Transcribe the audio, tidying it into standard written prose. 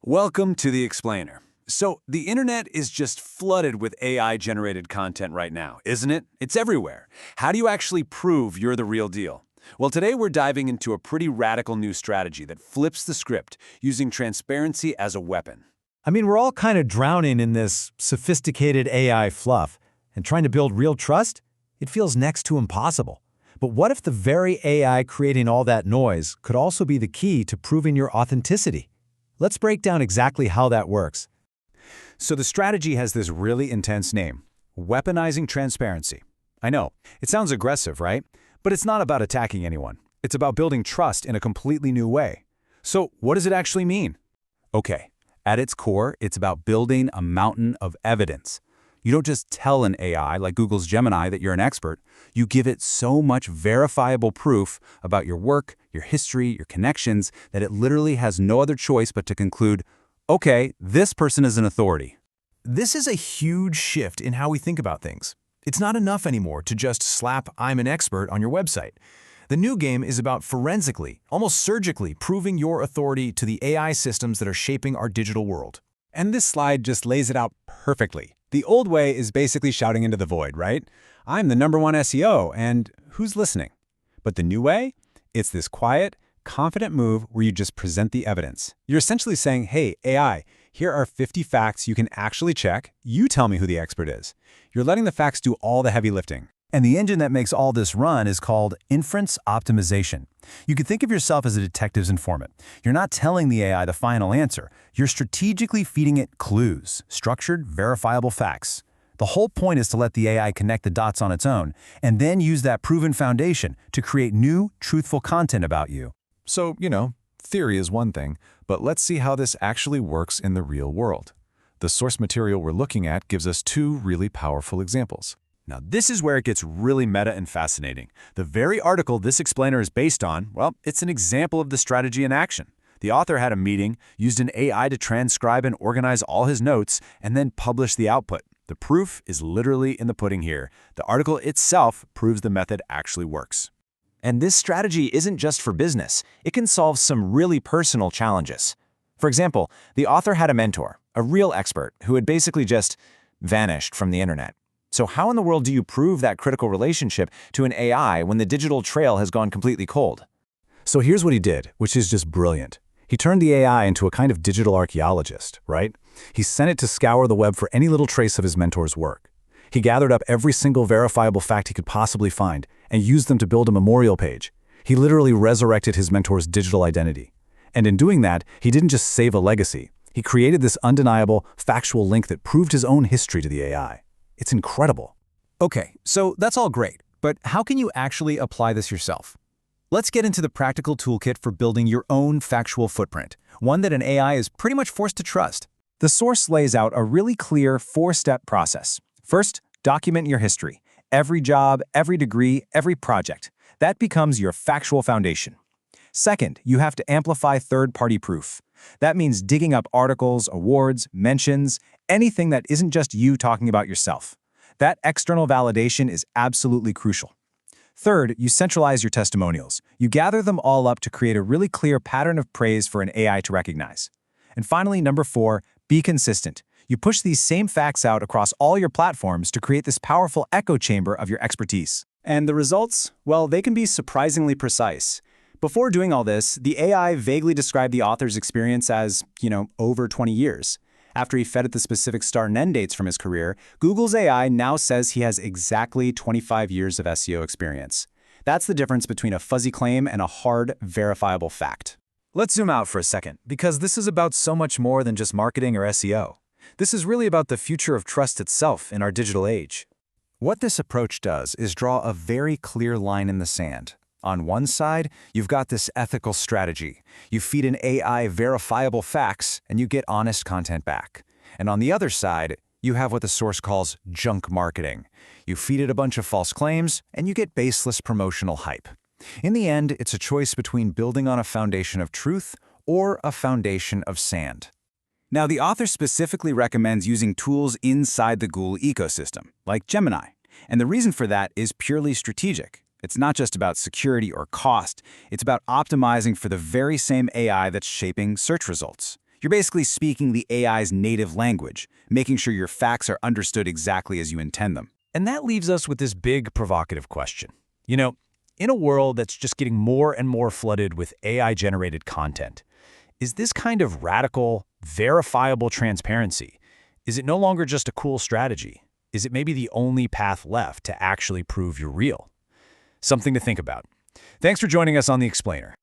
Welcome to The Explainer. So, the internet is just flooded with AI-generated content right now, isn't it? It's everywhere. How do you actually prove you're the real deal? Well, today we're diving into a pretty radical new strategy that flips the script, using transparency as a weapon. I mean, we're all kind of drowning in this sophisticated AI fluff, and trying to build real trust, it feels next to impossible. But what if the very AI creating all that noise could also be the key to proving your authenticity? Let's break down exactly how that works. So the strategy has this really intense name, Weaponizing Transparency. I know, it sounds aggressive, right? But it's not about attacking anyone. It's about building trust in a completely new way. So what does it actually mean? Okay, at its core, it's about building a mountain of evidence. You don't just tell an AI like Google's Gemini that you're an expert. You give it so much verifiable proof about your work, your history, your connections, that it literally has no other choice but to conclude, okay, this person is an authority. This is a huge shift in how we think about things. It's not enough anymore to just slap "I'm an expert" on your website. The new game is about forensically, almost surgically, proving your authority to the AI systems that are shaping our digital world. And this slide just lays it out perfectly. The old way is basically shouting into the void, right? I'm the #1 SEO, and who's listening? But the new way? It's this quiet, confident move where you just present the evidence. You're essentially saying, hey, AI, here are 50 facts you can actually check. You tell me who the expert is. You're letting the facts do all the heavy lifting. And the engine that makes all this run is called Inference Optimization. You could think of yourself as a detective's informant. You're not telling the AI the final answer. You're strategically feeding it clues, structured, verifiable facts. The whole point is to let the AI connect the dots on its own, and then use that proven foundation to create new, truthful content about you. So, theory is one thing, but let's see how this actually works in the real world. The source material we're looking at gives us two really powerful examples. Now, this is where it gets really meta and fascinating. The very article this explainer is based on, well, it's an example of the strategy in action. The author had a meeting, used an AI to transcribe and organize all his notes, and then publish the output. The proof is literally in the pudding here. The article itself proves the method actually works. And this strategy isn't just for business. It can solve some really personal challenges. For example, the author had a mentor, a real expert, who had basically just vanished from the internet. So how in the world do you prove that critical relationship to an AI when the digital trail has gone completely cold? So here's what he did, which is just brilliant. He turned the AI into a kind of digital archaeologist, right? He sent it to scour the web for any little trace of his mentor's work. He gathered up every single verifiable fact he could possibly find and used them to build a memorial page. He literally resurrected his mentor's digital identity. And in doing that, he didn't just save a legacy. He created this undeniable, factual link that proved his own history to the AI. It's incredible. Okay, so that's all great, but how can you actually apply this yourself? Let's get into the practical toolkit for building your own factual footprint, one that an AI is pretty much forced to trust. The source lays out a really clear 4-step process. First, document your history. Every job, every degree, every project. That becomes your factual foundation. Second, you have to amplify third-party proof. That means digging up articles, awards, mentions, anything that isn't just you talking about yourself. That external validation is absolutely crucial. Third, you centralize your testimonials. You gather them all up to create a really clear pattern of praise for an AI to recognize. And finally, number 4, be consistent. You push these same facts out across all your platforms to create this powerful echo chamber of your expertise. And the results? Well, they can be surprisingly precise. Before doing all this, the AI vaguely described the author's experience as, over 20 years. After he fed it the specific start and end dates from his career, Google's AI now says he has exactly 25 years of SEO experience. That's the difference between a fuzzy claim and a hard, verifiable fact. Let's zoom out for a second, because this is about so much more than just marketing or SEO. This is really about the future of trust itself in our digital age. What this approach does is draw a very clear line in the sand. On one side, you've got this ethical strategy. You feed an AI verifiable facts, and you get honest content back. And on the other side, you have what the source calls junk marketing. You feed it a bunch of false claims, and you get baseless promotional hype. In the end, it's a choice between building on a foundation of truth or a foundation of sand. Now, the author specifically recommends using tools inside the Google ecosystem, like Gemini. And the reason for that is purely strategic. It's not just about security or cost. It's about optimizing for the very same AI that's shaping search results. You're basically speaking the AI's native language, making sure your facts are understood exactly as you intend them. And that leaves us with this big provocative question. In a world that's just getting more and more flooded with AI-generated content, is this kind of radical, verifiable transparency, is it no longer just a cool strategy? Is it maybe the only path left to actually prove you're real? Something to think about. Thanks for joining us on The Explainer.